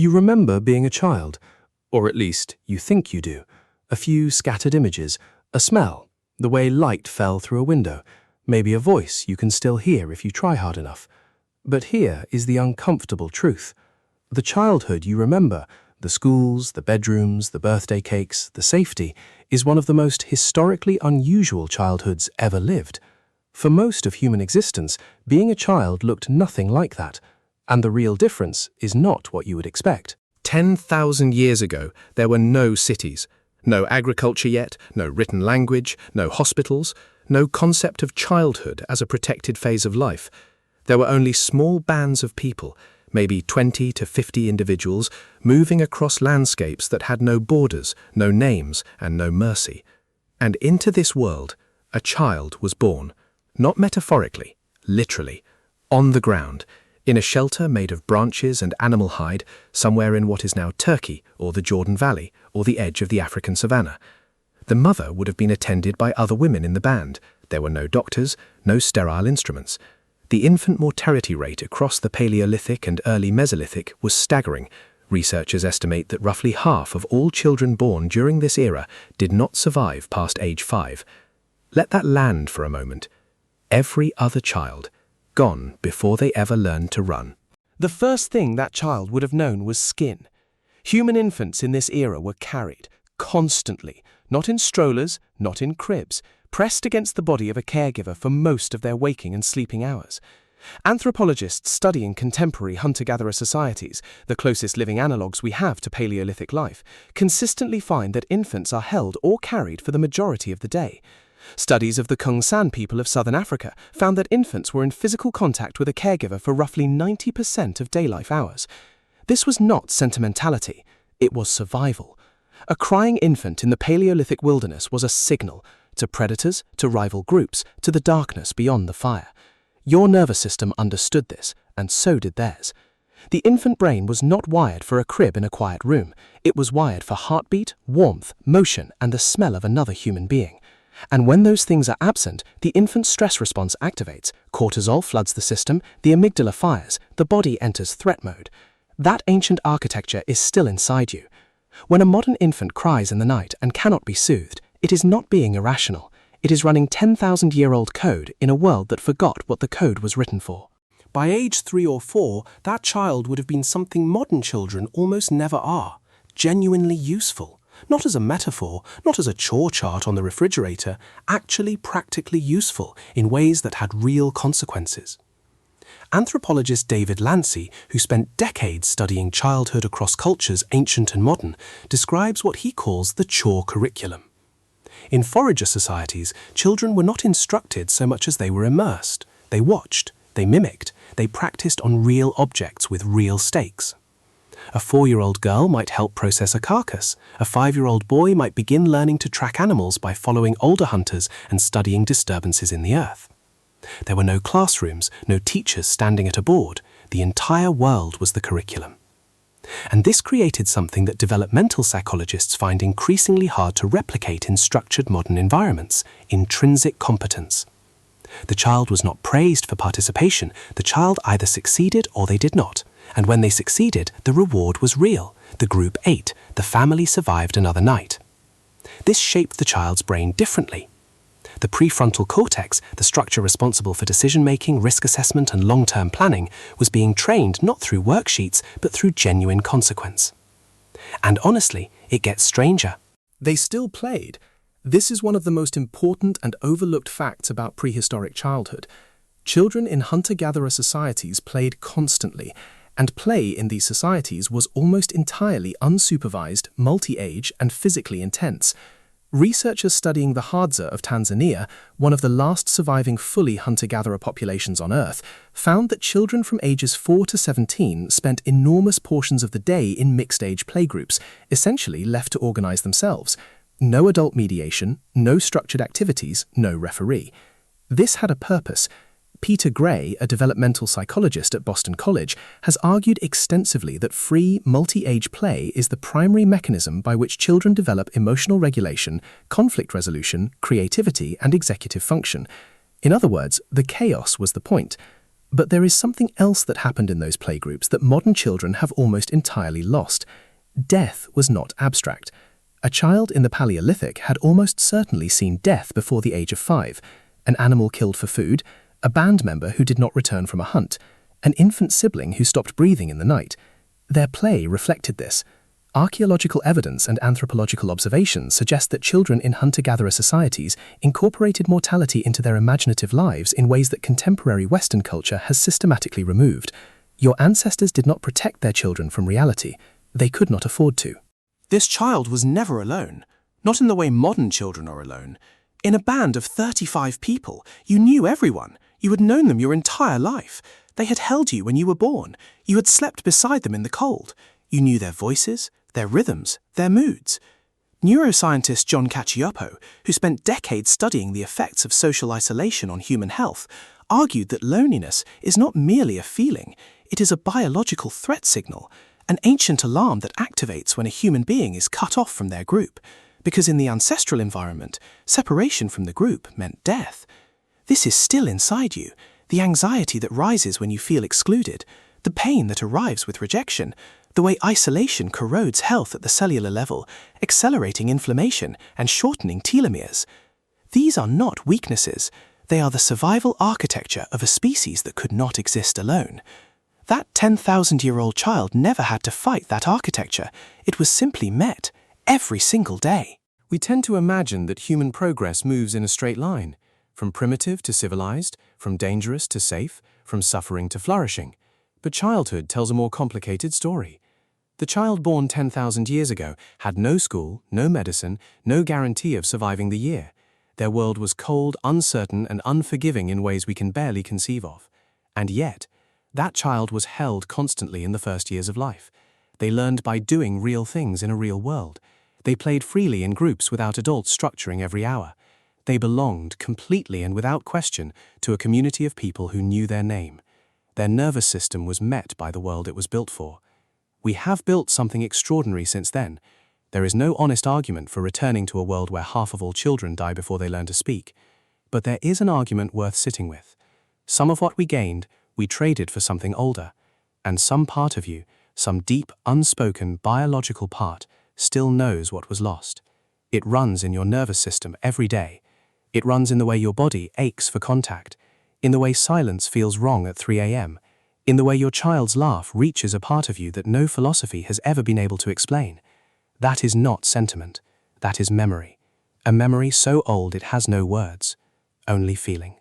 You remember being a child, or at least you think you do. A few scattered images, a smell, the way light fell through a window, maybe a voice you can still hear if you try hard enough. But here is the uncomfortable truth. The childhood you remember, the schools, the bedrooms, the birthday cakes, the safety, is one of the most historically unusual childhoods ever lived. For most of human existence, being a child looked nothing like that, and the real difference is not what you would expect. 10,000 years ago, there were no cities, no agriculture yet, no written language, no hospitals, no concept of childhood as a protected phase of life. There were only small bands of people, maybe 20 to 50 individuals, moving across landscapes that had no borders, no names, and no mercy. And into this world, a child was born, not metaphorically, literally, on the ground, in a shelter made of branches and animal hide, somewhere in what is now Turkey, or the Jordan Valley, or the edge of the African savannah. The mother would have been attended by other women in the band. There were no doctors, no sterile instruments. The infant mortality rate across the Paleolithic and early Mesolithic was staggering. Researchers estimate that roughly half of all children born during this era did not survive past age 5. Let that land for a moment. Every other child gone before they ever learned to run. The first thing that child would have known was skin. Human infants in this era were carried, constantly, not in strollers, not in cribs, pressed against the body of a caregiver for most of their waking and sleeping hours. Anthropologists studying contemporary hunter-gatherer societies, the closest living analogues we have to Paleolithic life, consistently find that infants are held or carried for the majority of the day. Studies of the Kung San people of southern Africa found that infants were in physical contact with a caregiver for roughly 90% of day life hours. This was not sentimentality, it was survival. A crying infant in the Paleolithic wilderness was a signal to predators, to rival groups, to the darkness beyond the fire. Your nervous system understood this, and so did theirs. The infant brain was not wired for a crib in a quiet room. It was wired for heartbeat, warmth, motion, and the smell of another human being. And when those things are absent, the infant's stress response activates, cortisol floods the system, the amygdala fires, the body enters threat mode. That ancient architecture is still inside you. When a modern infant cries in the night and cannot be soothed, it is not being irrational. It is running 10,000-year-old code in a world that forgot what the code was written for. By age 3 or 4, that child would have been something modern children almost never are, genuinely useful. Not as a metaphor, not as a chore chart on the refrigerator, actually practically useful in ways that had real consequences. Anthropologist David Lancy, who spent decades studying childhood across cultures ancient and modern, describes what he calls the chore curriculum. In forager societies, children were not instructed so much as they were immersed. They watched, they mimicked, they practiced on real objects with real stakes. A 4-year-old girl might help process a carcass. A 5-year-old boy might begin learning to track animals by following older hunters and studying disturbances in the earth. There were no classrooms, no teachers standing at a board. The entire world was the curriculum. And this created something that developmental psychologists find increasingly hard to replicate in structured modern environments: intrinsic competence. The child was not praised for participation. The child either succeeded or they did not. And when they succeeded, the reward was real. The group ate. The family survived another night. This shaped the child's brain differently. The prefrontal cortex, the structure responsible for decision-making, risk assessment, and long-term planning, was being trained not through worksheets, but through genuine consequence. And honestly, it gets stranger. They still played. This is one of the most important and overlooked facts about prehistoric childhood. Children in hunter-gatherer societies played constantly, and play in these societies was almost entirely unsupervised, multi-age, and physically intense. Researchers studying the Hadza of Tanzania, one of the last surviving fully hunter-gatherer populations on Earth, found that children from ages 4 to 17 spent enormous portions of the day in mixed-age playgroups, essentially left to organize themselves. No adult mediation, no structured activities, no referee. This had a purpose. Peter Gray, a developmental psychologist at Boston College, has argued extensively that free, multi-age play is the primary mechanism by which children develop emotional regulation, conflict resolution, creativity, and executive function. In other words, the chaos was the point. But there is something else that happened in those playgroups that modern children have almost entirely lost. Death was not abstract. A child in the Paleolithic had almost certainly seen death before the age of 5, an animal killed for food, a band member who did not return from a hunt, an infant sibling who stopped breathing in the night. Their play reflected this. Archaeological evidence and anthropological observations suggest that children in hunter-gatherer societies incorporated mortality into their imaginative lives in ways that contemporary Western culture has systematically removed. Your ancestors did not protect their children from reality. They could not afford to. This child was never alone, not in the way modern children are alone. In a band of 35 people, you knew everyone. You had known them your entire life. They had held you when you were born. You had slept beside them in the cold. You knew their voices, their rhythms, their moods. Neuroscientist John Cacioppo, who spent decades studying the effects of social isolation on human health, argued that loneliness is not merely a feeling, it is a biological threat signal, an ancient alarm that activates when a human being is cut off from their group, because in the ancestral environment, separation from the group meant death. This is still inside you, the anxiety that rises when you feel excluded, the pain that arrives with rejection, the way isolation corrodes health at the cellular level, accelerating inflammation and shortening telomeres. These are not weaknesses, they are the survival architecture of a species that could not exist alone. That 10,000-year-old child never had to fight that architecture, it was simply met, every single day. We tend to imagine that human progress moves in a straight line, from primitive to civilized, from dangerous to safe, from suffering to flourishing. But childhood tells a more complicated story. The child born 10,000 years ago had no school, no medicine, no guarantee of surviving the year. Their world was cold, uncertain, and unforgiving in ways we can barely conceive of. And yet, that child was held constantly in the first years of life. They learned by doing real things in a real world. They played freely in groups without adults structuring every hour. They belonged completely and without question to a community of people who knew their name. Their nervous system was met by the world it was built for. We have built something extraordinary since then. There is no honest argument for returning to a world where half of all children die before they learn to speak. But there is an argument worth sitting with. Some of what we gained, we traded for something older. And some part of you, some deep, unspoken, biological part, still knows what was lost. It runs in your nervous system every day. It runs in the way your body aches for contact, in the way silence feels wrong at 3 a.m., in the way your child's laugh reaches a part of you that no philosophy has ever been able to explain. That is not sentiment. That is memory. A memory so old it has no words, only feeling.